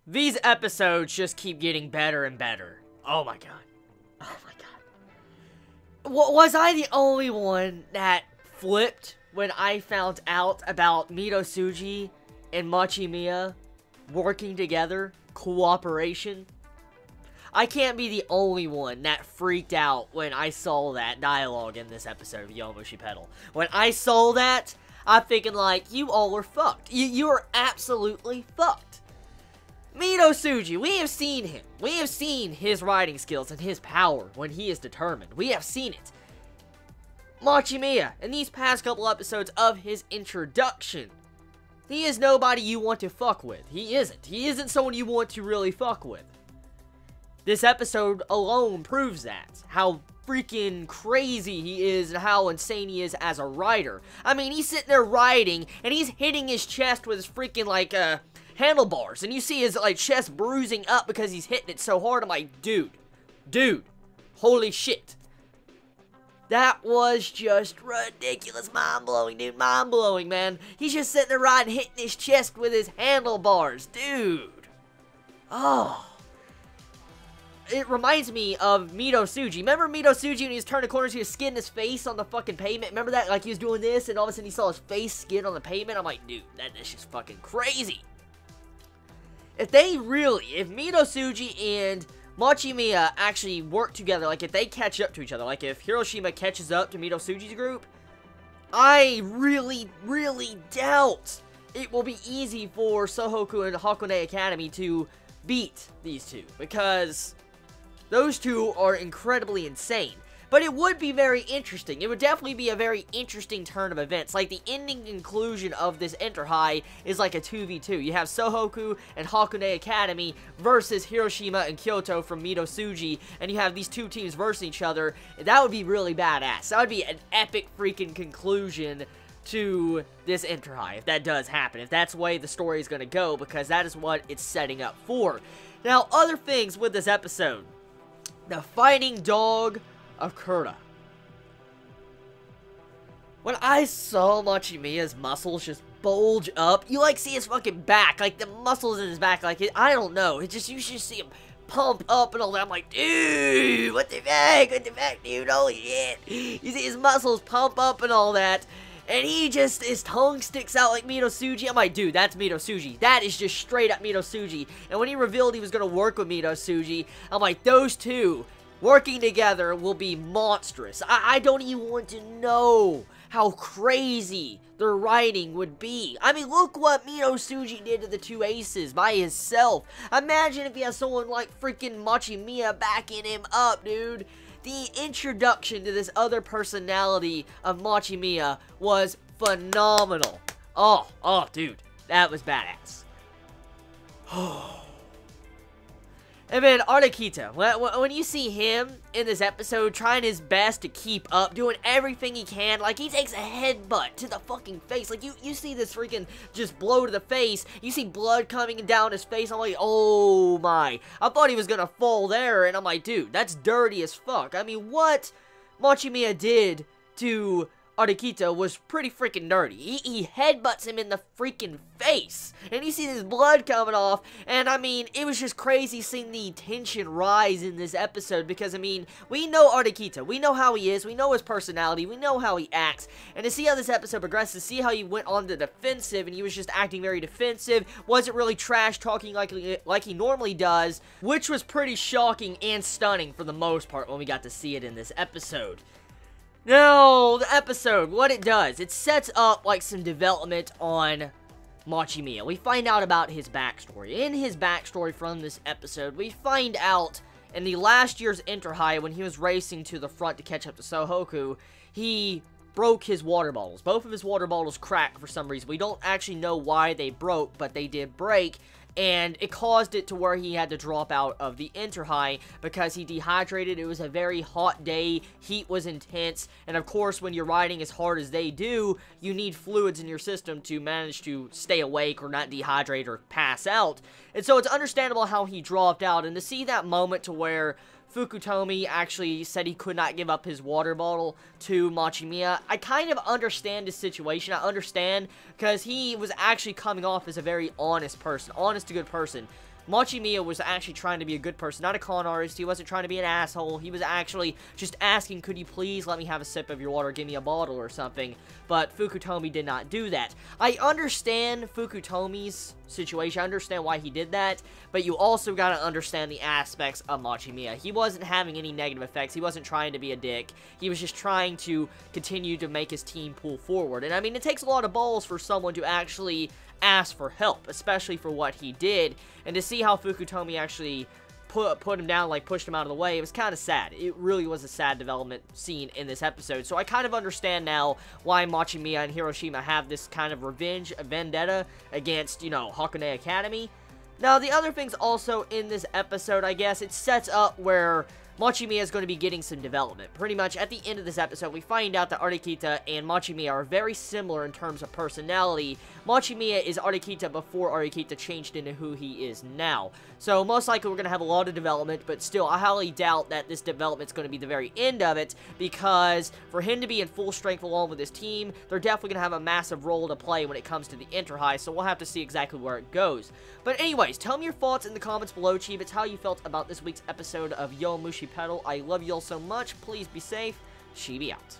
These episodes just keep getting better and better. Oh my god. Oh my god. Was I the only one that flipped when I found out about Mitotsuji and Machimiya working together? Cooperation? I can't be the only one that freaked out when I saw that dialogue in this episode of Yowamushi Pedal. When I saw that, I'm thinking like, you all are fucked. You are absolutely fucked. Mitotsuji, we have seen him. We have seen his riding skills and his power when he is determined. We have seen it. Machimiya, in these past couple episodes of his introduction, he is nobody you want to fuck with. He isn't. He isn't someone you want to really fuck with. This episode alone proves that. How freaking crazy he is and how insane he is as a rider. I mean, he's sitting there riding and he's hitting his chest with his freaking, like, handlebars. And you see his, like, chest bruising up because he's hitting it so hard. I'm like, dude, holy shit. That was just ridiculous. Mind-blowing, dude. Mind-blowing, man. He's just sitting there riding, hitting his chest with his handlebars. Dude. Oh. It reminds me of Mitotsuji. Remember Mitotsuji when he was turning corners, he was skidding his face on the fucking pavement? Remember that? Like, he was doing this, and all of a sudden he saw his face skid on the pavement? I'm like, dude, that's just fucking crazy. If Mitotsuji and Machimiya actually work together, like if they catch up to each other, like if Hiroshima catches up to Mitotsuji's group, I really, really doubt it will be easy for Sohoku and Hakone Academy to beat these two, because those two are incredibly insane. But it would be very interesting. It would definitely be a very interesting turn of events. Like, the ending conclusion of this Enter High is like a 2v2. You have Sohoku and Hakone Academy versus Hiroshima and Kyoto from Mitotsuji, and you have these two teams versus each other. That would be really badass. That would be an epic freaking conclusion to this Enter High, if that does happen. If that's the way the story is going to go, because that is what it's setting up for. Now, other things with this episode. The fighting dog of Kurta. When I saw Machimiya's muscles just bulge up, you like see his fucking back, like the muscles in his back, like I don't know, it just, you should see him pump up and all that. I'm like, dude, what the fuck, dude, holy shit. You see his muscles pump up and all that, and he just, his tongue sticks out like Mitotsuji. I'm like, dude, that's Mitotsuji. That is just straight up Mitotsuji. And when he revealed he was going to work with Mitotsuji, I'm like, those two working together will be monstrous. I don't even want to know how crazy their writing would be. I mean, look what Mitotsuji did to the two aces by himself. Imagine if he has someone like freaking Machimiya backing him up, dude. The introduction to this other personality of Machimiya was phenomenal. Oh, dude, that was badass. And then Arikita, when you see him in this episode trying his best to keep up, doing everything he can, like he takes a headbutt to the fucking face, like you see this freaking just blow to the face, you see blood coming down his face, I'm like, oh my, I thought he was gonna fall there, and I'm like, dude, that's dirty as fuck. I mean, what Machimiya did to Arikita was pretty freaking dirty. He headbutts him in the freaking face, and you see this blood coming off, and I mean, it was just crazy seeing the tension rise in this episode, because I mean, we know Arikita, we know how he is, we know his personality, we know how he acts, and to see how this episode progresses, to see how he went on the defensive, and he was just acting very defensive, wasn't really trash talking like he normally does, which was pretty shocking and stunning for the most part when we got to see it in this episode. Now, the episode, what it does, it sets up, like, some development on Machimiya. We find out about his backstory. In his backstory from this episode, we find out in the last year's Enter High, when he was racing to the front to catch up to Sohoku, he broke his water bottles. Both of his water bottles cracked for some reason. We don't actually know why they broke, but they did break. And it caused it to where he had to drop out of the Enter High because he dehydrated. It was a very hot day, heat was intense, and of course when you're riding as hard as they do, you need fluids in your system to manage to stay awake or not dehydrate or pass out. And so it's understandable how he dropped out, and to see that moment to where Fukutomi actually said he could not give up his water bottle to Machimiya, I kind of understand his situation. I understand, because he was actually coming off as a very honest person, honest to good person. Machimiya was actually trying to be a good person, not a con artist. He wasn't trying to be an asshole. He was actually just asking, could you please let me have a sip of your water, give me a bottle or something. But Fukutomi did not do that. I understand Fukutomi's situation. I understand why he did that, but you also gotta understand the aspects of Machimiya. He wasn't having any negative effects. He wasn't trying to be a dick. He was just trying to continue to make his team pull forward. And I mean, it takes a lot of balls for someone to actually ask for help, especially for what he did, and to see how Fukutomi actually put him down, like pushed him out of the way, it was kind of sad. It really was a sad development scene in this episode, so I kind of understand now why Machimiya and Hiroshima have this kind of revenge, a vendetta against, you know, Hakone Academy. Now, the other things also in this episode, I guess, it sets up where Machimiya is going to be getting some development. Pretty much at the end of this episode, we find out that Arikita and Machimiya are very similar in terms of personality. Machimiya is Arikita before Arikita changed into who he is now. So most likely we're going to have a lot of development, but still, I highly doubt that this development is going to be the very end of it, because for him to be in full strength along with his team, they're definitely going to have a massive role to play when it comes to the Inter-High, so we'll have to see exactly where it goes. But anyways, tell me your thoughts in the comments below, Chibits, how you felt about this week's episode of Yowamushi Pedal. I love you all so much. Please be safe. Chibi out.